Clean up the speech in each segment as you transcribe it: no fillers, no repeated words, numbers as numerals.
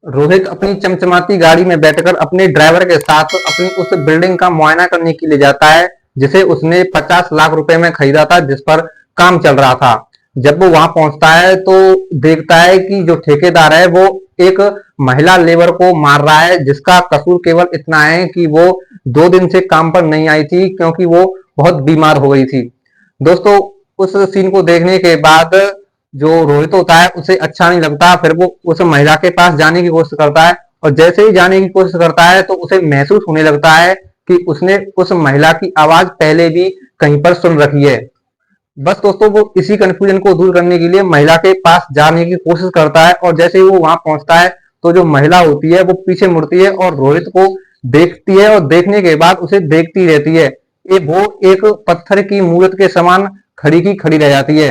रोहित अपनी चमचमाती गाड़ी में बैठकर अपने ड्राइवर के साथ अपनी उस बिल्डिंग का मुआयना करने के लिए जाता है जिसे उसने 50 लाख रुपए में खरीदा था, जिस पर काम चल रहा था। जब वो वहां पहुंचता है तो देखता है कि जो ठेकेदार है वो एक महिला लेबर को मार रहा है, जिसका कसूर केवल इतना है कि वो 2 दिन से काम पर नहीं आई थी क्योंकि वो बहुत बीमार हो गई थी। दोस्तों, उस सीन को देखने के बाद जो रोहित होता है उसे अच्छा नहीं लगता। फिर वो उस महिला के पास जाने की कोशिश करता है और जैसे ही जाने की कोशिश करता है तो उसे महसूस होने लगता है कि उसने उस महिला की आवाज पहले भी कहीं पर सुन रखी है। बस दोस्तों, वो इसी कंफ्यूजन को दूर करने के लिए महिला के पास जाने की कोशिश करता है और जैसे ही वो वहां पहुंचता है तो जो महिला होती है वो पीछे मुड़ती है और रोहित को देखती है और देखने के बाद उसे देखती रहती है। वो एक पत्थर की मूर्त के समान खड़ी की खड़ी रह जाती है।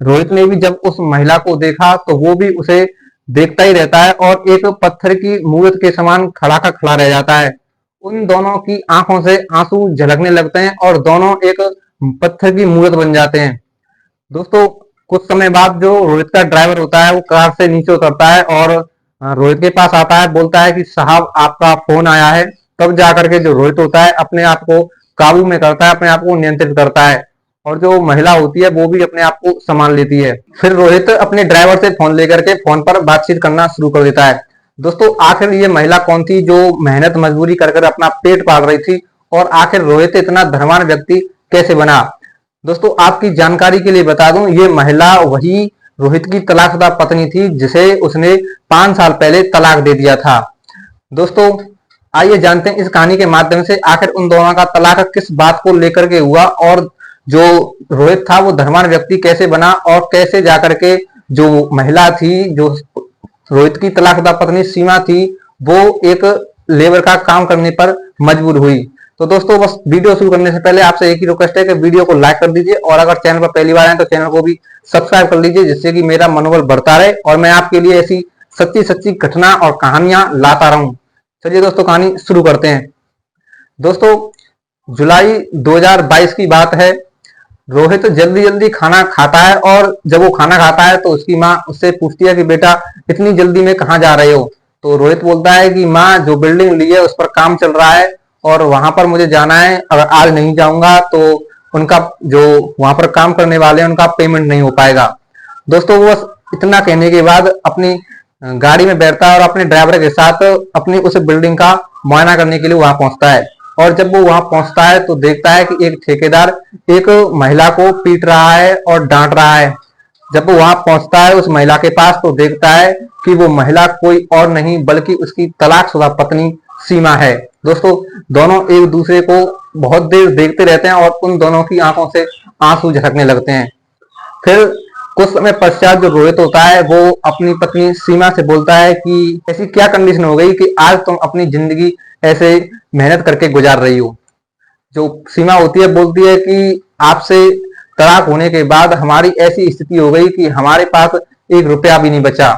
रोहित ने भी जब उस महिला को देखा तो वो भी उसे देखता ही रहता है और एक पत्थर की मूर्त के समान खड़ा का खड़ा रह जाता है। उन दोनों की आंखों से आंसू झलकने लगते हैं और दोनों एक पत्थर की मूर्त बन जाते हैं। दोस्तों, कुछ समय बाद जो रोहित का ड्राइवर होता है वो कार से नीचे उतरता है और रोहित के पास आता है, बोलता है कि साहब आपका फोन आया है। तब जाकर के जो रोहित होता है अपने आप को काबू में करता है, अपने आप को नियंत्रित करता है और जो महिला होती है वो भी अपने आप को संभाल लेती है। फिर रोहित अपने ड्राइवर से फोन लेकर के फोन पर बातचीत करना शुरू कर देता है। दोस्तों, आखिर ये महिला कौन थी जो मेहनत मजदूरी कर कर अपना पेट पाल रही थी और आखिर रोहित इतना धनवान व्यक्ति कैसे बना? दोस्तों, आपकी जानकारी के लिए बता दूं, ये महिला वही रोहित की तलाकशुदा पत्नी थी जिसे उसने 5 साल पहले तलाक दे दिया था। दोस्तों, आइए जानते हैं इस कहानी के माध्यम से आखिर उन दोनों का तलाक किस बात को लेकर के हुआ और जो रोहित था वो धनवान व्यक्ति कैसे बना और कैसे जाकर के जो महिला थी, जो रोहित की तलाकशुदा पत्नी सीमा थी, वो एक लेबर का काम करने पर मजबूर हुई। तो दोस्तों, बस वीडियो शुरू करने से पहले आपसे एक ही रिक्वेस्ट है कि वीडियो को लाइक कर दीजिए और अगर चैनल पर पहली बार आए तो चैनल को भी सब्सक्राइब कर लीजिए, जिससे कि मेरा मनोबल बढ़ता रहे और मैं आपके लिए ऐसी सच्ची सच्ची घटना और कहानियां लाता रहूं। चलिए दोस्तों, कहानी शुरू करते हैं। दोस्तों, जुलाई 2022 की बात है। रोहित जल्दी जल्दी खाना खाता है और जब वो खाना खाता है तो उसकी माँ उससे पूछती है कि बेटा इतनी जल्दी में कहाँ जा रहे हो? तो रोहित बोलता है कि माँ, जो बिल्डिंग ली है उस पर काम चल रहा है और वहां पर मुझे जाना है। अगर आज नहीं जाऊंगा तो उनका जो वहां पर काम करने वाले हैं उनका पेमेंट नहीं हो पाएगा। दोस्तों, वो बस इतना कहने के बाद अपनी गाड़ी में बैठता है और अपने ड्राइवर के साथ अपनी उस बिल्डिंग का मुआयना करने के लिए वहां पहुंचता है। और जब वो वहां पहुंचता है तो देखता है कि एक ठेकेदार एक महिला को पीट रहा है और डांट रहा है। जब वो वहां पहुंचता है उस महिला के पास तो देखता है कि वो महिला कोई और नहीं बल्कि उसकी तलाकशुदा पत्नी सीमा है। दोस्तों, दोनों एक दूसरे को बहुत देर देखते रहते हैं और उन दोनों की आंखों से आंसू झलकने लगते हैं। फिर कुछ समय पश्चात जो रोहित होता है वो अपनी पत्नी सीमा से बोलता है कि ऐसी क्या कंडीशन हो गई कि आज तुम अपनी जिंदगी ऐसे मेहनत करके गुजार रही हो? जो सीमा होती है बोलती है कि आपसे तलाक होने के बाद हमारी ऐसी स्थिति हो गई कि हमारे पास 1 रुपया भी नहीं बचा।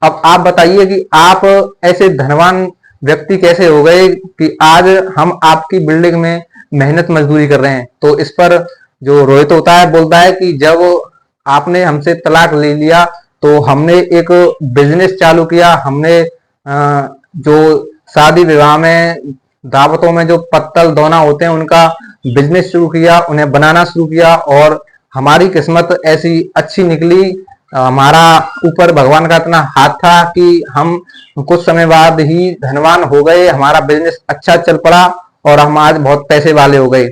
अब आप बताइए कि आप ऐसे धनवान व्यक्ति कैसे हो गए कि आज हम आपकी बिल्डिंग में मेहनत मजदूरी कर रहे हैं? तो इस पर जो रोहित होता है बोलता है कि जब आपने हमसे तलाक ले लिया तो हमने एक बिजनेस चालू किया। हमने जो शादी विवाह में दावतों में जो पत्तल दोना होते हैं उनका बिजनेस शुरू किया, उन्हें बनाना शुरू किया और हमारी किस्मत ऐसी अच्छी निकली, हमारा ऊपर भगवान का इतना हाथ था कि हम कुछ समय बाद ही धनवान हो गए, हमारा बिजनेस अच्छा चल पड़ा और हम आज बहुत पैसे वाले हो गए।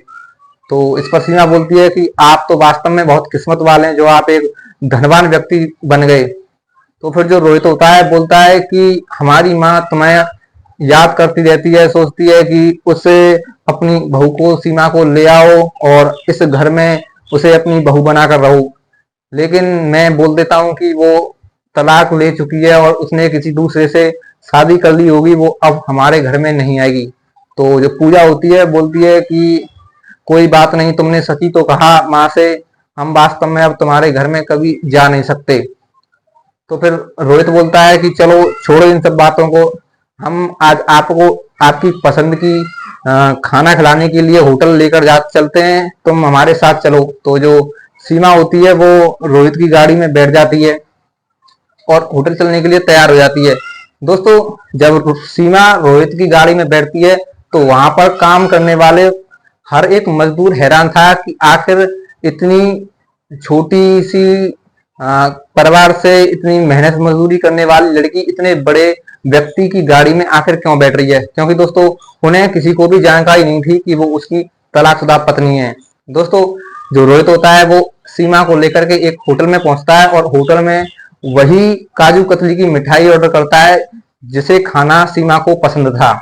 तो इस पर सीमा बोलती है कि आप तो वास्तव में बहुत किस्मत वाले हैं जो आप एक धनवान व्यक्ति बन गए। तो फिर जो रोहित होता है बोलता है कि हमारी माँ तुम्हें याद करती रहती है, सोचती है कि उसे अपनी बहू को, सीमा को ले आओ और इस घर में उसे अपनी बहू बनाकर रहो। लेकिन मैं बोल देता हूँ कि वो तलाक ले चुकी है और उसने किसी दूसरे से शादी कर ली होगी, वो अब हमारे घर में नहीं आएगी। तो जो पूजा होती है बोलती है कि कोई बात नहीं, तुमने सची तो कहा माँ से, हम वास्तव में अब तुम्हारे घर में कभी जा नहीं सकते। तो फिर रोहित बोलता है कि चलो छोड़ो इन सब बातों को, हम आज आपको आपकी पसंद की खाना खिलाने के लिए होटल लेकर जा चलते हैं, तुम हमारे साथ चलो। तो जो सीमा होती है वो रोहित की गाड़ी में बैठ जाती है और होटल चलने के लिए तैयार हो जाती है। दोस्तों जब सीमा रोहित की गाड़ी में बैठती है तो वहां पर काम करने वाले हर एक मजदूर हैरान था कि आखिर इतनी छोटी सी परिवार से इतनी मेहनत मजदूरी करने वाली लड़की इतने बड़े व्यक्ति की गाड़ी में आखिर क्यों बैठ रही है, क्योंकि दोस्तों उन्हें किसी को भी जानकारी नहीं थी कि वो उसकी तलाकशुदा पत्नी है। दोस्तों जो रोहित होता है वो सीमा को लेकर के एक होटल में पहुंचता है और होटल में वही काजू कतली की मिठाई ऑर्डर करता है जिसे खाना सीमा को पसंद था।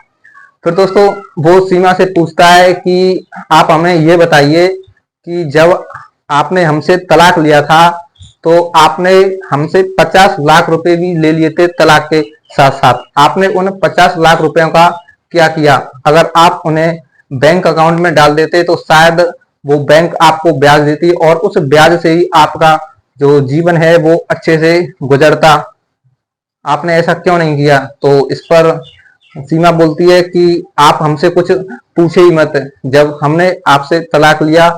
फिर दोस्तों वो सीमा से पूछता है कि आप हमें ये बताइए कि जब आपने हमसे तलाक लिया था तो आपने हमसे 50 लाख रुपए भी ले लिए थे तलाक के साथ साथ। आपने उन 50 लाख रुपयों का क्या किया? अगर आप उन्हें बैंक अकाउंट में डाल देते तो शायद वो बैंक आपको ब्याज देती और उस ब्याज से ही आपका जो जीवन है वो अच्छे से गुजरता। आपने ऐसा क्यों नहीं किया? तो इस पर सीमा बोलती है कि आप हमसे कुछ पूछे ही मत। जब हमने आपसे तलाक लिया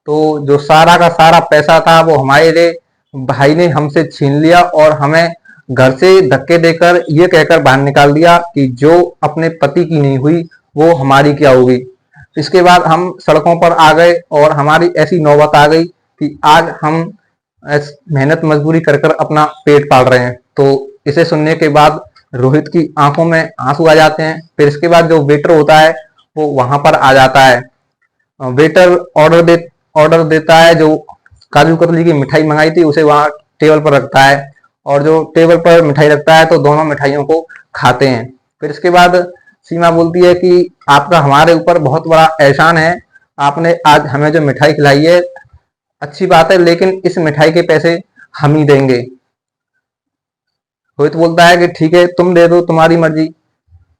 तो जो सारा का सारा पैसा था वो हमारे भाई ने हमसे छीन लिया और हमें घर से धक्के देकर ये कहकर बाहर निकाल दिया कि जो अपने पति की नहीं हुई वो हमारी क्या होगी। इसके बाद हम सड़कों पर आ गए और हमारी ऐसी नौबत आ गई कि आज हम मेहनत मजदूरी कर कर अपना पेट पाल रहे हैं। तो इसे सुनने के बाद रोहित की आंखों में आंसू आ जाते हैं। फिर इसके बाद जो वेटर होता है वो वहां पर आ जाता है। वेटर ऑर्डर देता है, जो काजू कतली की मिठाई मंगाई थी उसे वहां टेबल पर रखता है और जो टेबल पर मिठाई रखता है तो दोनों मिठाइयों को खाते हैं। फिर इसके बाद सीमा बोलती है कि आपका हमारे ऊपर बहुत बड़ा एहसान है, आपने आज हमें जो मिठाई खिलाई है अच्छी बात है, लेकिन इस मिठाई के पैसे हम ही देंगे। रोहित बोलता है कि ठीक है तुम दे दो, तुम्हारी मर्जी।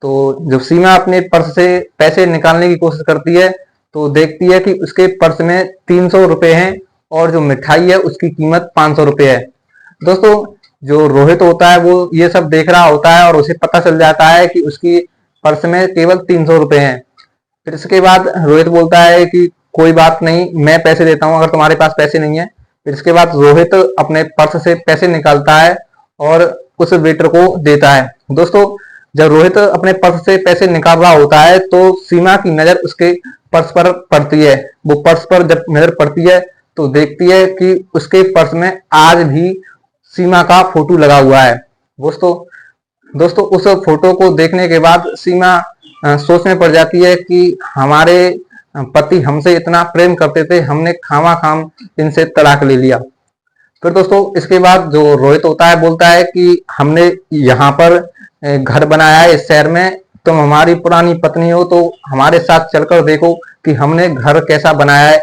तो जब सीमा अपने पर्स से पैसे निकालने की कोशिश करती है तो देखती है कि उसके पर्स में 300 रुपए हैं और जो मिठाई है उसकी कीमत 500 रुपए है। दोस्तों जो रोहित होता है वो ये सब देख रहा होता है और उसे पता चल जाता है कि उसकी पर्स में केवल 300 रुपए हैं। फिर इसके बाद रोहित बोलता है कि कोई बात नहीं, मैं पैसे देता हूं अगर तुम्हारे पास पैसे नहीं है। फिर इसके बाद रोहित अपने पर्स से पैसे निकालता है और उस वेटर को देता है। दोस्तों जब रोहित अपने पर्स से पैसे निकाल रहा होता है तो सीमा की नजर उसके पर्स पर पड़ती है। वो पर्स पर जब नजर पड़ती है तो देखती है कि उसके पर्स में आज भी सीमा का फोटो लगा हुआ है। दोस्तों दोस्तों उस फोटो को देखने के बाद सीमा सोच में पड़ जाती है कि हमारे पति हमसे इतना प्रेम करते थे, हमने खामा खाम इनसे तलाक ले लिया। फिर दोस्तों इसके बाद जो रोहित होता है बोलता है कि हमने यहाँ पर घर बनाया है इस शहर में, तुम हमारी पुरानी पत्नी हो तो हमारे साथ चलकर देखो कि हमने घर कैसा बनाया है,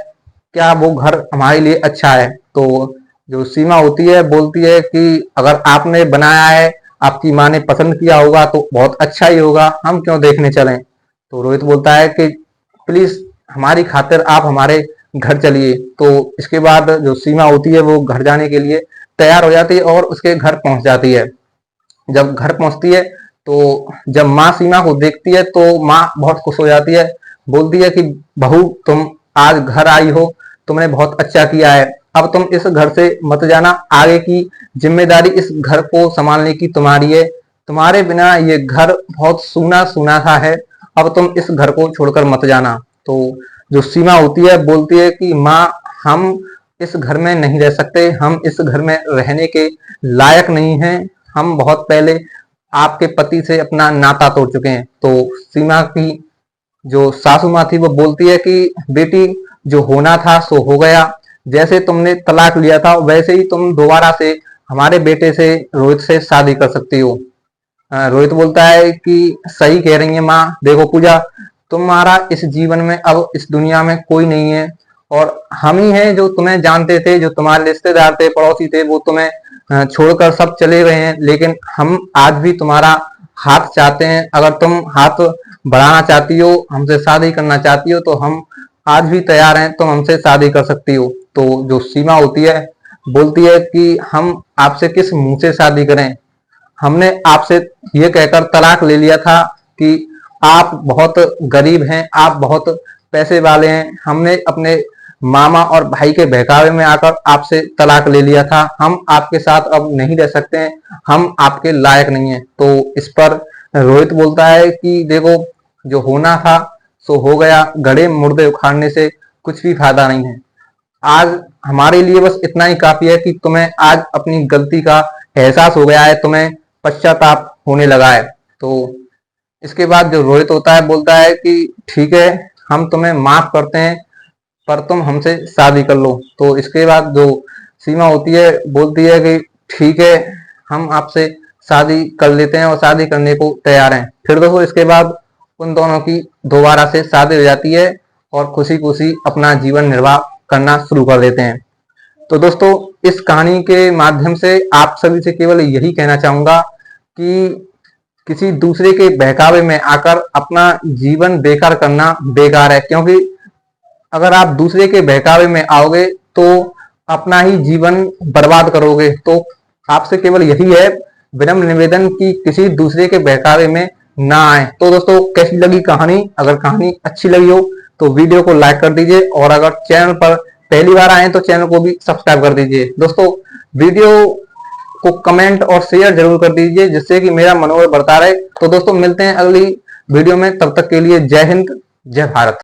क्या वो घर हमारे लिए अच्छा है। तो जो सीमा होती है बोलती है कि अगर आपने बनाया है, आपकी माँ ने पसंद किया होगा तो बहुत अच्छा ही होगा, हम क्यों देखने चलें। तो रोहित बोलता है कि प्लीज हमारी खातिर आप हमारे घर चलिए। तो इसके बाद जो सीमा होती है वो घर जाने के लिए तैयार हो जाती है और उसके घर पहुंच जाती है। जब घर पहुंचती है तो जब माँ सीमा को देखती है तो माँ बहुत खुश हो जाती है, बोलती है कि बहू तुम आज घर आई हो, तुमने बहुत अच्छा किया है, अब तुम इस घर से मत जाना, आगे की जिम्मेदारी इस घर को संभालने की तुम्हारी है, तुम्हारे बिना ये घर बहुत सूना सूना सा है, अब तुम इस घर को छोड़कर मत जाना। तो जो सीमा होती है बोलती है कि माँ हम इस घर में नहीं रह सकते, हम इस घर में रहने के लायक नहीं हैं, हम बहुत पहले आपके पति से अपना नाता तोड़ चुके हैं। तो सीमा की जो सासू माँ थी वो बोलती है कि बेटी जो होना था सो हो गया, जैसे तुमने तलाक लिया था वैसे ही तुम दोबारा से हमारे बेटे से रोहित से शादी कर सकती हो। रोहित बोलता है कि सही कह रही है माँ, देखो पूजा तुम्हारा इस जीवन में अब इस दुनिया में कोई नहीं है और हम ही हैं जो तुम्हें जानते थे, जो तुम्हारे रिश्तेदार थे, पड़ोसी थे, वो तुम्हें छोड़कर सब चले गए हैं, लेकिन हम आज भी तुम्हारा हाथ चाहते हैं। अगर तुम हाथ बढ़ाना चाहती हो, हमसे शादी करना चाहती हो तो हम आज भी तैयार हैं, तुम हमसे शादी कर सकती हो। तो जो सीमा होती है बोलती है कि हम आपसे किस मुंह से शादी करें, हमने आपसे ये कहकर तलाक ले लिया था कि आप बहुत गरीब हैं, आप बहुत पैसे वाले हैं, हमने अपने मामा और भाई के बहकावे में आकर आपसे तलाक ले लिया था, हम आपके साथ अब नहीं रह सकते हैं, हम आपके लायक नहीं है। तो इस पर रोहित बोलता है कि देखो, जो होना था सो हो गया, गड़े मुर्दे उखाड़ने से कुछ भी फायदा नहीं है। आज हमारे लिए बस इतना ही काफी है कि तुम्हें आज अपनी गलती का एहसास हो गया है, तुम्हें पश्चाताप होने लगा है। तो इसके बाद जो रोहित होता है बोलता है कि ठीक है, हम तुम्हें माफ करते हैं, पर तुम हमसे शादी कर लो। तो इसके बाद जो सीमा होती है बोलती है कि ठीक है, हम आपसे शादी कर लेते हैं और शादी करने को तैयार हैं। फिर दोस्तों इसके बाद उन दोनों की दोबारा से शादी हो जाती है और खुशी खुशी अपना जीवन निर्वाह करना शुरू कर देते हैं। तो दोस्तों इस कहानी के माध्यम से आप सभी से केवल यही कहना चाहूंगा कि किसी दूसरे के बहकावे में आकर अपना जीवन बेकार करना बेकार है, क्योंकि अगर आप दूसरे के बहकावे में आओगे तो अपना ही जीवन बर्बाद करोगे। तो आपसे केवल यही है विनम्र निवेदन कि किसी दूसरे के बहकावे में ना आए। तो दोस्तों कैसी लगी कहानी? अगर कहानी अच्छी लगी हो तो वीडियो को लाइक कर दीजिए, और अगर चैनल पर पहली बार आए तो चैनल को भी सब्सक्राइब कर दीजिए। दोस्तों वीडियो को कमेंट और शेयर जरूर कर दीजिए, जिससे कि मेरा मनोबल बढ़ता रहे। तो दोस्तों मिलते हैं अगली वीडियो में, तब तक के लिए जय हिंद, जय भारत।